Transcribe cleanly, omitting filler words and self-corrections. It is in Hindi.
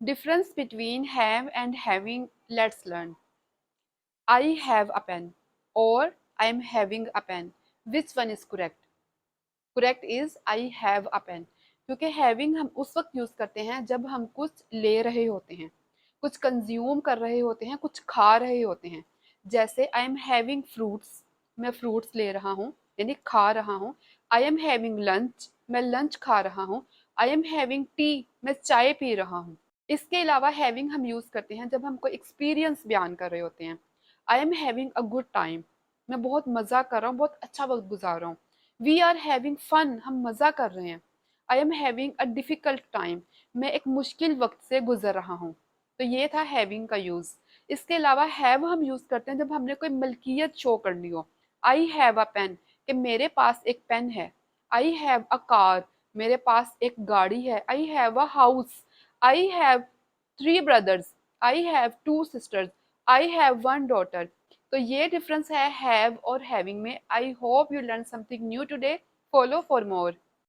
Difference between have and having. Let's learn. I have a pen or I am having a pen. Which one is correct? Correct is I have a pen. क्योंकि having हम उस वक्त यूज करते हैं जब हम कुछ ले रहे होते हैं, कुछ कंज्यूम कर रहे होते हैं, कुछ खा रहे होते हैं। जैसे आई एम हैविंग फ्रूट्स, मैं फ्रूट्स ले रहा हूँ यानी खा रहा हूँ। आई एम हैविंग लंच, मैं लंच खा रहा हूँ। आई एम हैविंग टी, मैं चाय पी रहा हूँ। इसके अलावा हैविंग हम यूज करते हैं जब हम कोई एक्सपीरियंस बयान कर रहे होते हैं। I am having a good time, मैं बहुत मजा कर रहा हूँ, बहुत अच्छा वक्त गुजार रहा हूँ। वी आर हैविंग फन, हम मजा कर रहे हैं। I am having a difficult time, मैं एक मुश्किल वक्त से गुजर रहा हूँ। तो ये था हैविंग का यूज। इसके अलावा हैव हम यूज करते हैं जब हमने कोई मलकियत शो करनी हो। आई हैव अ पेन, कि मेरे पास एक पेन है। आई हैव अ कार, मेरे पास एक गाड़ी है। I have a house, I have three brothers, I have two sisters, I have one daughter. तो ये डिफरेंस है हैव और हैविंग में। I hope you learn something new today. Follow for more.